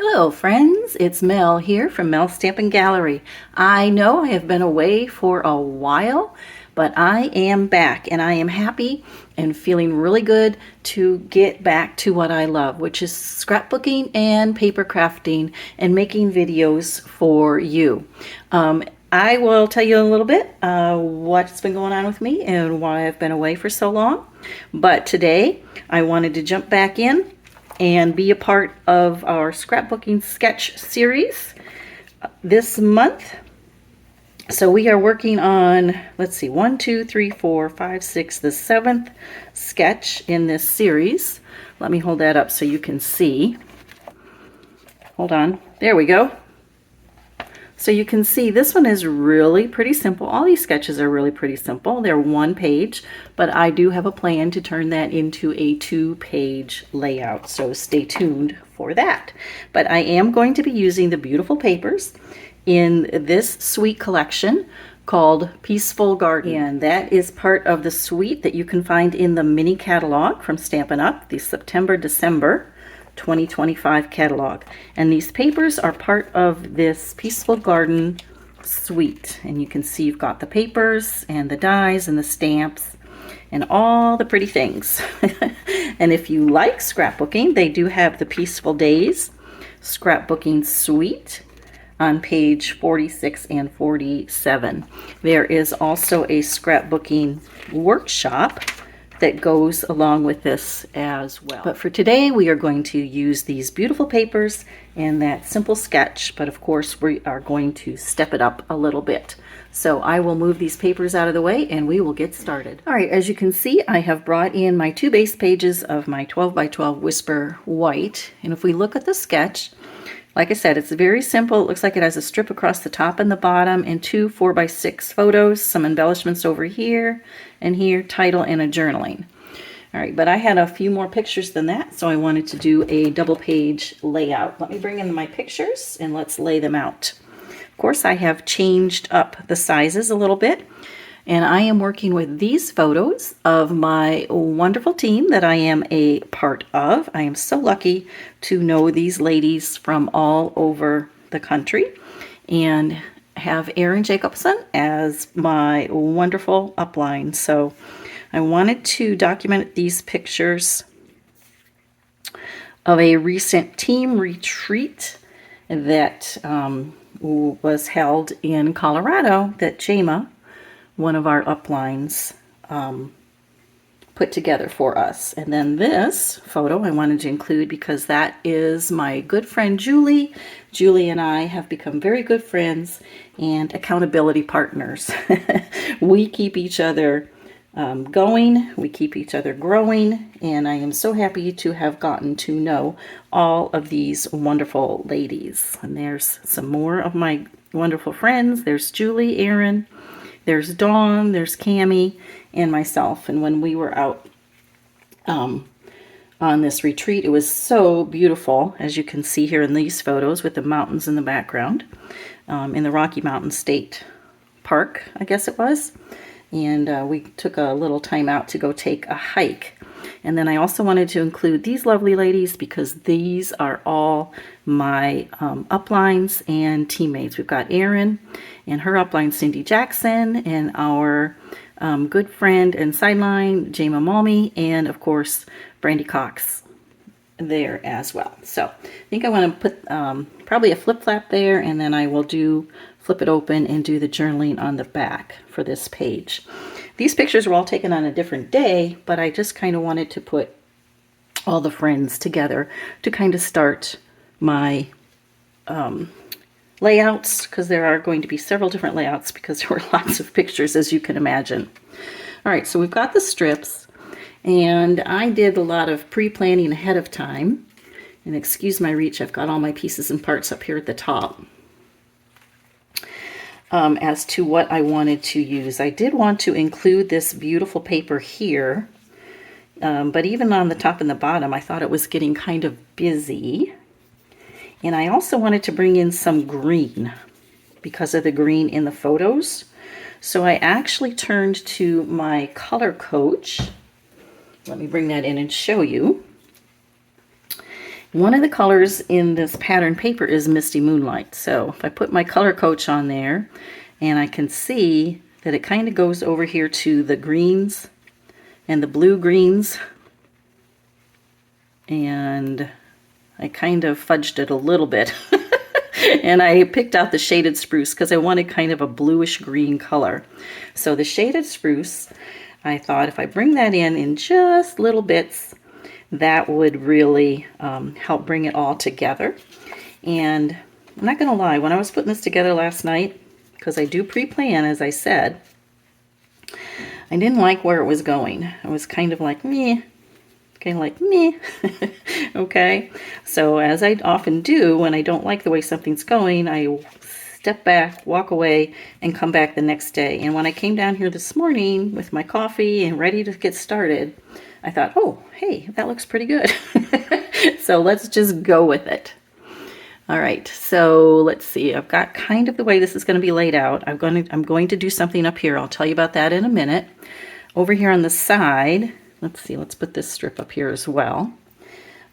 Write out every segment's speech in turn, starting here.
Hello friends, it's Mel here from Mel's Stampin' Gallery. I know I have been away for a while, but I am back and I am happy and feeling really good to get back to what I love, which is scrapbooking and paper crafting and making videos for you. I will tell you a little bit what's been going on with me and why I've been away for so long. But today I wanted to jump back in and be a part of our scrapbooking sketch series this month. So we are working on, let's see, 1, 2, 3, 4, 5, 6, the 7th sketch in this series. Let me hold that up so you can see. Hold on, there we go. So you can see this one is really pretty simple. All these sketches are really pretty simple. They're one page, but I do have a plan to turn that into a 2-page layout. So stay tuned for that. But I am going to be using the beautiful papers in this suite collection called Peaceful Garden. And that is part of the suite that you can find in the mini catalog from Stampin' Up, the September-December 2025 catalog. And these papers are part of this Peaceful Garden suite. And you can see you've got the papers and the dies and the stamps and all the pretty things. And if you like scrapbooking, they do have the Peaceful Days scrapbooking suite on page 46 and 47. There is also a scrapbooking workshop that goes along with this as well. But for today, we are going to use these beautiful papers and that simple sketch, but of course we are going to step it up a little bit. So I will move these papers out of the way and we will get started. All right, as you can see, I have brought in my 2 base pages of my 12 by 12 Whisper White. And if we look at the sketch, like I said, it's very simple. It looks like it has a strip across the top and the bottom and 2 4 by 6 photos, some embellishments over here and here, title and a journaling. All right, but I had a few more pictures than that, so I wanted to do a double page layout. Let me bring in my pictures and let's lay them out. Of course, I have changed up the sizes a little bit. And I am working with these photos of my wonderful team that I am a part of. I am so lucky to know these ladies from all over the country and have Erin Jacobson as my wonderful upline. So I wanted to document these pictures of a recent team retreat that was held in Colorado that Jama, one of our uplines, put together for us. And then this photo I wanted to include because that is my good friend Julie. Julie and I have become very good friends and accountability partners. We keep each other going, we keep each other growing, and I am so happy to have gotten to know all of these wonderful ladies. And there's some more of my wonderful friends. There's Julie, Erin, there's Dawn, there's Cammie, and myself. And when we were out on this retreat, it was so beautiful, as you can see here in these photos with the mountains in the background, in the Rocky Mountain State Park, I guess it was. And we took a little time out to go take a hike. And then I also wanted to include these lovely ladies because these are all my uplines and teammates. We've got Erin and her upline Cindy Jackson and our good friend and sideline Jama Malmy, and of course Brandy Cox there as well. So I think I want to put probably a flip flap there, and then I will flip it open and do the journaling on the back for this page. These pictures were all taken on a different day, but I just kind of wanted to put all the friends together to kind of start my layouts, because there are going to be several different layouts because there were lots of pictures, as you can imagine. All right, so we've got the strips, and I did a lot of pre-planning ahead of time. And excuse my reach, I've got all my pieces and parts up here at the top. As to what I wanted to use, I did want to include this beautiful paper here, but even on the top and the bottom, I thought it was getting kind of busy. And I also wanted to bring in some green because of the green in the photos. So I actually turned to my color coach. Let me bring that in and show you. One of the colors in this pattern paper is Misty Moonlight. So if I put my color coach on there, and I can see that it kind of goes over here to the greens and the blue greens, and I kind of fudged it a little bit. And I picked out the shaded spruce because I wanted kind of a bluish green color. So the shaded spruce, I thought if I bring that in just little bits, that would really help bring it all together. And I'm not gonna lie, when I was putting this together last night, because I do pre-plan, as I said, I didn't like where it was going. I was kind of like, meh, okay. So as I often do when I don't like the way something's going, I step back, walk away, and come back the next day. And when I came down here this morning with my coffee and ready to get started, I thought, oh, hey, that looks pretty good. So let's just go with it. All right, so let's see. I've got kind of the way this is going to be laid out. I'm going to do something up here. I'll tell you about that in a minute. Over here on the side, let's see, let's put this strip up here as well.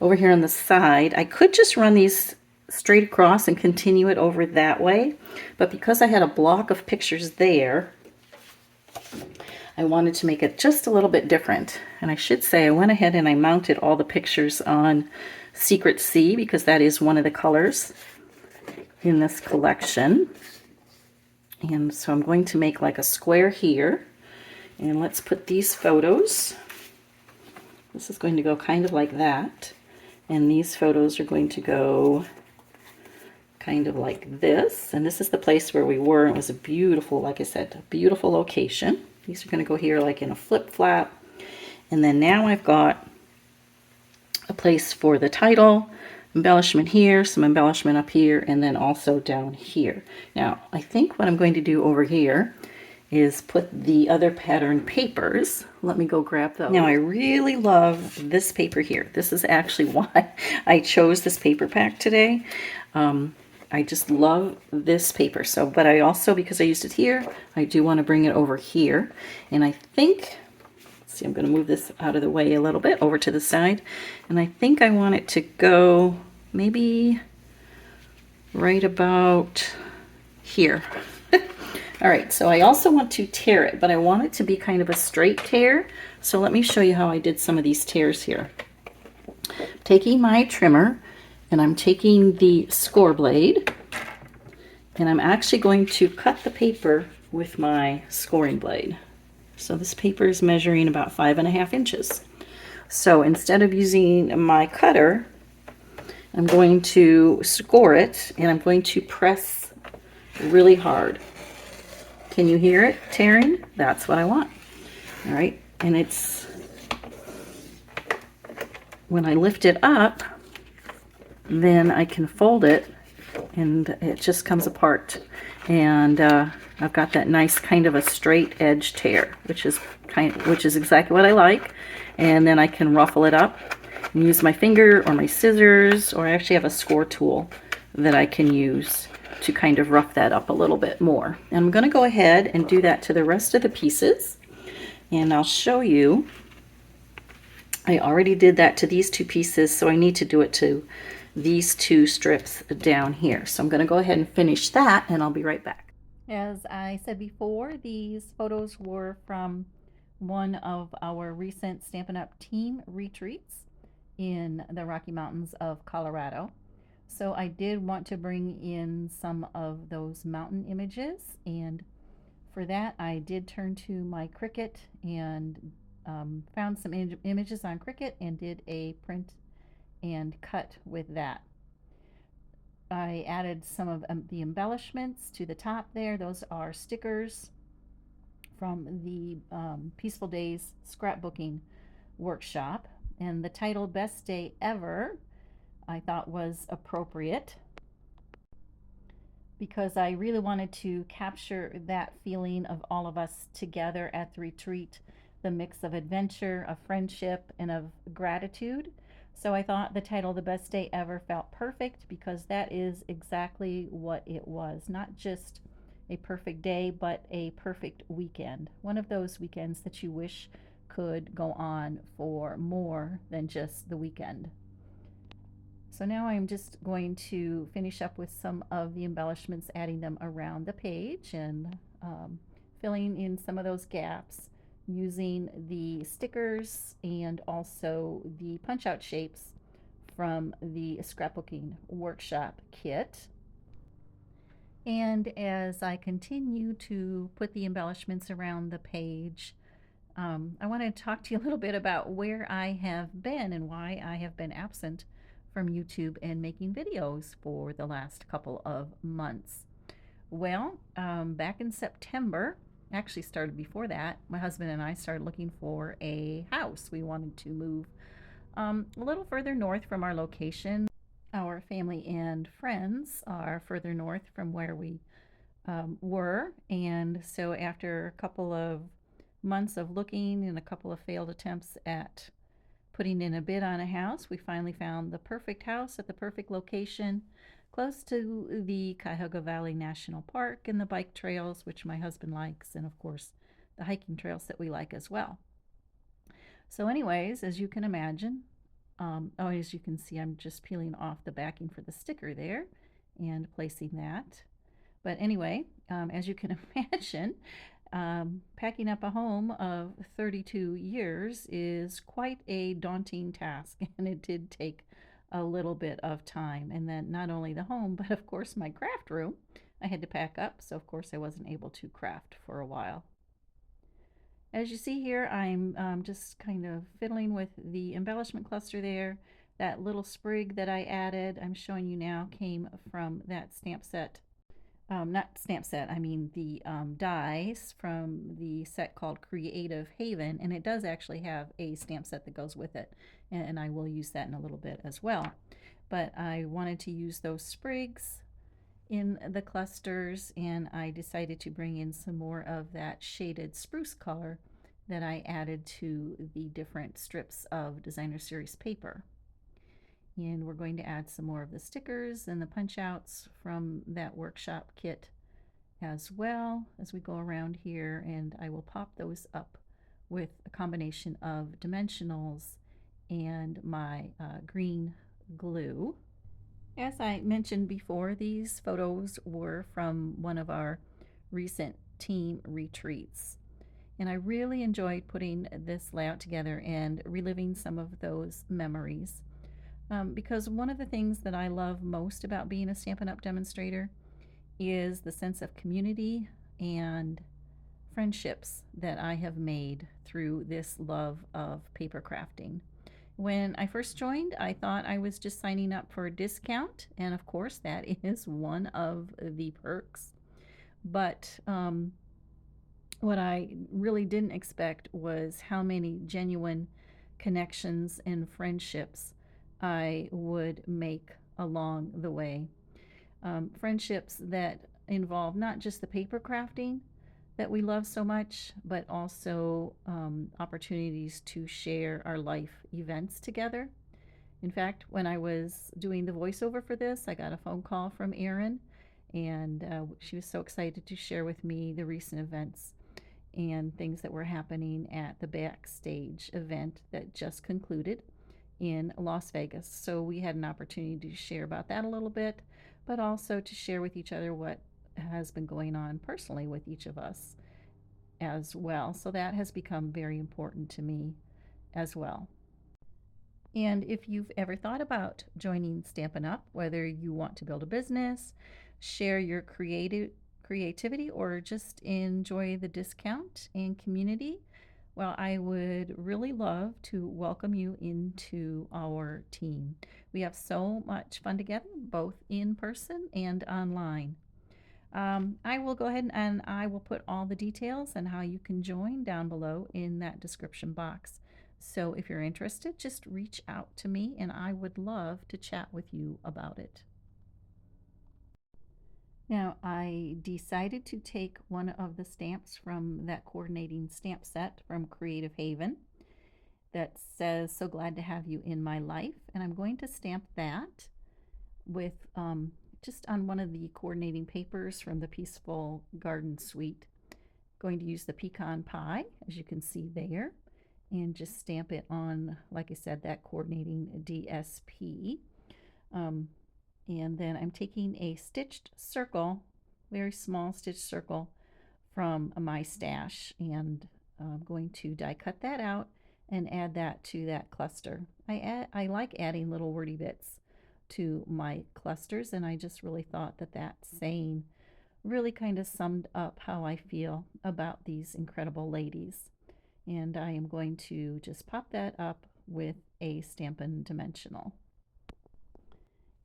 Over here on the side, I could just run these straight across and continue it over that way, but because I had a block of pictures there, I wanted to make it just a little bit different. And I should say I went ahead and I mounted all the pictures on Secret Sea because that is one of the colors in this collection. And so I'm going to make like a square here. And let's put these photos. This is going to go kind of like that. And these photos are going to go kind of like this. And this is the place where we were. It was a beautiful, like I said, a beautiful location. These are going to go here like in a flip flap. And then now I've got a place for the title, embellishment here, some embellishment up here, and then also down here. Now, I think what I'm going to do over here is put the other pattern papers. Let me go grab those. Now, I really love this paper here. This is actually why I chose this paper pack today. I just love this paper. So, but I also, because I used it here, I do want to bring it over here. And I think, let's see, I'm going to move this out of the way a little bit over to the side. And I think I want it to go maybe right about here. All right, so I also want to tear it, but I want it to be kind of a straight tear. So let me show you how I did some of these tears here. Taking my trimmer, and I'm taking the score blade, and I'm actually going to cut the paper with my scoring blade. So this paper is measuring about 5.5 inches. So instead of using my cutter, I'm going to score it, and I'm going to press really hard. Can you hear it tearing? That's what I want. All right, and it's, when I lift it up, then I can fold it and it just comes apart. And I've got that nice kind of a straight edge tear, which is exactly what I like. And then I can ruffle it up and use my finger or my scissors, or I actually have a score tool that I can use to kind of rough that up a little bit more. And I'm going to go ahead and do that to the rest of the pieces. And I'll show you. I already did that to these two pieces, so I need to do it to these two strips down here. So I'm going to go ahead and finish that, and I'll be right back. As I said before, these photos were from one of our recent Stampin' Up! Team retreats in the Rocky Mountains of Colorado. So I did want to bring in some of those mountain images, and for that I did turn to my Cricut and found some images on Cricut and did a print and cut with that. I added some of the embellishments to the top there. Those are stickers from the Peaceful Days scrapbooking workshop, and the title Best Day Ever I thought was appropriate because I really wanted to capture that feeling of all of us together at the retreat, the mix of adventure, of friendship, and of gratitude. So I thought the title The Best Day Ever felt perfect because that is exactly what it was. Not just a perfect day, but a perfect weekend. One of those weekends that you wish could go on for more than just the weekend. So now I'm just going to finish up with some of the embellishments, adding them around the page and filling in some of those gaps using the stickers and also the punch-out shapes from the scrapbooking workshop kit. And as I continue to put the embellishments around the page, I want to talk to you a little bit about where I have been and why I have been absent from YouTube and making videos for the last couple of months. Well, back in September, actually started before that, my husband and I started looking for a house. We wanted to move a little further north from our location. Our family and friends are further north from where we were, and so after a couple of months of looking and a couple of failed attempts at putting in a bid on a house, we finally found the perfect house at the perfect location, close to the Cuyahoga Valley National Park and the bike trails, which my husband likes, and of course the hiking trails that we like as well. So anyways, as you can imagine, as you can see, I'm just peeling off the backing for the sticker there and placing that. But anyway, as you can imagine, packing up a home of 32 years is quite a daunting task, and it did take a little bit of time. And then not only the home, but of course my craft room I had to pack up, so of course I wasn't able to craft for a while. As you see here, I'm just kind of fiddling with the embellishment cluster there. That little sprig that I added, I'm showing you now, came from that stamp set. Not stamp set, I mean the dies from the set called Creative Haven, and it does actually have a stamp set that goes with it, and I will use that in a little bit as well. But I wanted to use those sprigs in the clusters, and I decided to bring in some more of that shaded spruce color that I added to the different strips of Designer Series paper. And we're going to add some more of the stickers and the punch outs from that workshop kit as well as we go around here, and I will pop those up with a combination of dimensionals and my green glue. As I mentioned before, these photos were from one of our recent team retreats, and I really enjoyed putting this layout together and reliving some of those memories. Because one of the things that I love most about being a Stampin' Up! Demonstrator is the sense of community and friendships that I have made through this love of paper crafting. When I first joined, I thought I was just signing up for a discount, and of course that is one of the perks. But what I really didn't expect was how many genuine connections and friendships I would make along the way. Friendships that involve not just the paper crafting that we love so much, but also opportunities to share our life events together. In fact, when I was doing the voiceover for this, I got a phone call from Erin, and she was so excited to share with me the recent events and things that were happening at the backstage event that just concluded in Las Vegas. So we had an opportunity to share about that a little bit, but also to share with each other what has been going on personally with each of us as well. So that has become very important to me as well. And if you've ever thought about joining Stampin' Up!, whether you want to build a business, share your creativity, or just enjoy the discount and community, well, I would really love to welcome you into our team. We have so much fun together, both in person and online. I will go ahead and I will put all the details and how you can join down below in that description box. So if you're interested, just reach out to me and I would love to chat with you about it. Now, I decided to take one of the stamps from that coordinating stamp set from Creative Haven that says, "So glad to have you in my life," and I'm going to stamp that with just on one of the coordinating papers from the Peaceful Garden Suite. Going to use the pecan pie, as you can see there, and just stamp it on, like I said, that coordinating DSP. And then I'm taking a stitched circle, very small stitched circle from my stash, and I'm going to die cut that out and add that to that cluster. I like adding little wordy bits to my clusters, and I just really thought that that saying really kind of summed up how I feel about these incredible ladies. And I am going to just pop that up with a Stampin' Dimensional.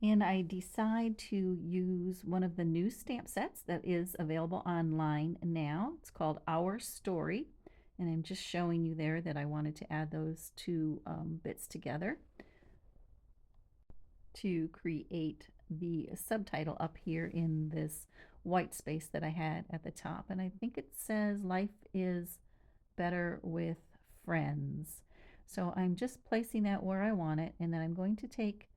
And I decide to use one of the new stamp sets that is available online now. It's called Our Story, and I'm just showing you there that I wanted to add those two bits together to create the subtitle up here in this white space that I had at the top. And I think it says life is better with friends. So I'm just placing that where I want it, and then I'm going to take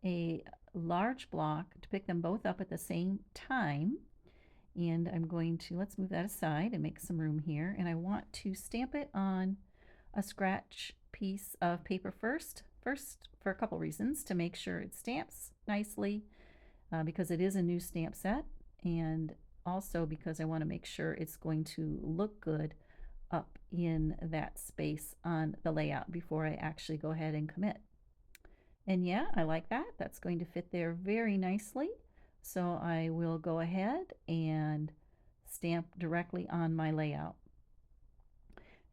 a large block to pick them both up at the same time. And I'm going to, let's move that aside and make some room here. And I want to stamp it on a scratch piece of paper first for a couple reasons: to make sure it stamps nicely, because it is a new stamp set, and also because I want to make sure it's going to look good up in that space on the layout before I actually go ahead and commit. And yeah, I like that. That's going to fit there very nicely. So I will go ahead and stamp directly on my layout.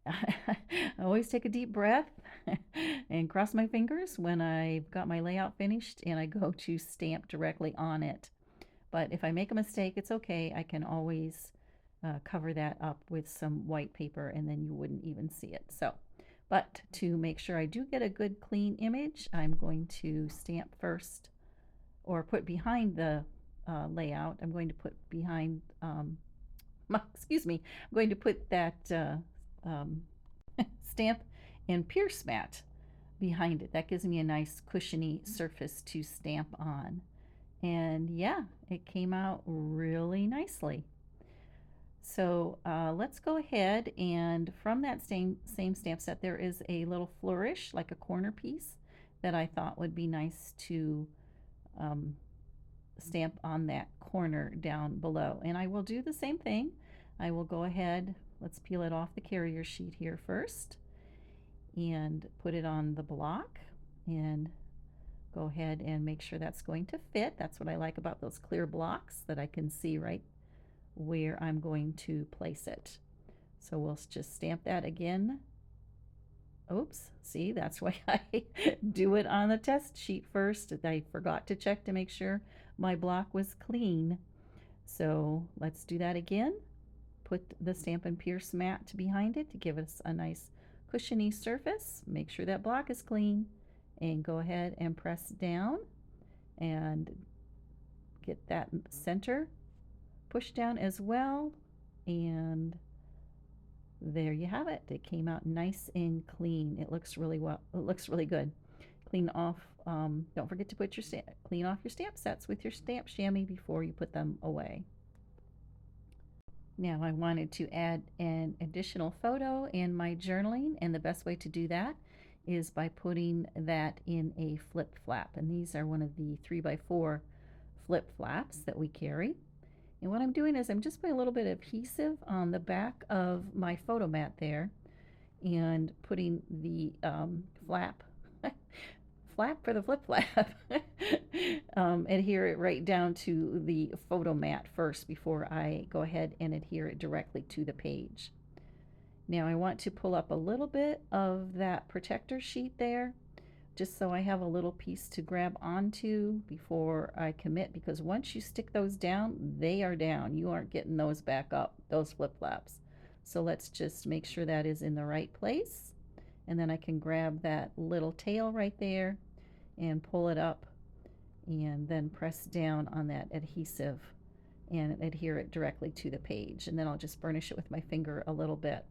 I always take a deep breath and cross my fingers when I've got my layout finished and I go to stamp directly on it. But if I make a mistake, it's okay. I can always cover that up with some white paper and then you wouldn't even see it. But to make sure I do get a good clean image, I'm going to stamp first, or put behind the layout. I'm going to put behind, excuse me, I'm going to put that stamp and pierce mat behind it. That gives me a nice cushiony surface to stamp on. And yeah, it came out really nicely. So let's go ahead, and from that same stamp set there is a little flourish, like a corner piece, that I thought would be nice to stamp on that corner down below. And I will do the same thing. I will go ahead, let's peel it off the carrier sheet here first and put it on the block, and go ahead and make sure that's going to fit. That's what I like about those clear blocks, that I can see right where I'm going to place it. So we'll just stamp that again. Oops, see, that's why I do it on the test sheet first. I forgot to check to make sure my block was clean. So let's do that again. Put the Stampin' Pierce mat behind it to give us a nice cushiony surface. Make sure that block is clean, and go ahead and press down and get that center push down as well, and there you have it. It came out nice and clean. It looks really well. It looks really good. Clean off. Don't forget to put your clean off your stamp sets with your stamp chamois before you put them away. Now I wanted to add an additional photo in my journaling, and the best way to do that is by putting that in a flip flap. And these are one of the 3x4 flip flaps that we carry. And what I'm doing is I'm just putting a little bit of adhesive on the back of my photo mat there, and putting the flap for the flip flap, adhere it right down to the photo mat first before I go ahead and adhere it directly to the page. Now I want to pull up a little bit of that protector sheet there, just so I have a little piece to grab onto before I commit, because once you stick those down, they are down. You aren't getting those back up, those flip flaps. So let's just make sure that is in the right place, and then I can grab that little tail right there and pull it up, and then press down on that adhesive and adhere it directly to the page. And then I'll just burnish it with my finger a little bit.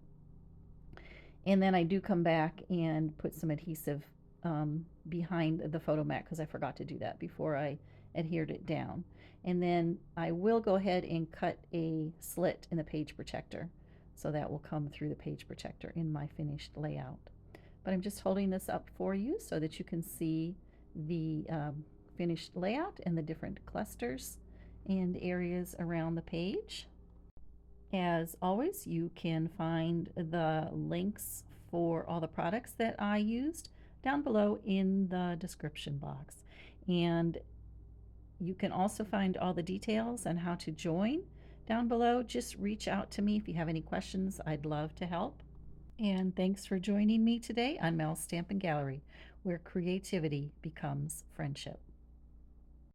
And then I do come back and put some adhesive behind the photo mat, because I forgot to do that before I adhered it down. And then I will go ahead and cut a slit in the page protector, so that will come through the page protector in my finished layout. But I'm just holding this up for you so that you can see the finished layout and the different clusters and areas around the page. As always, you can find the links for all the products that I used down below in the description box. And you can also find all the details on how to join down below. Just reach out to me if you have any questions. I'd love to help. And thanks for joining me today on Mel's Stampin' Gallery, where creativity becomes friendship.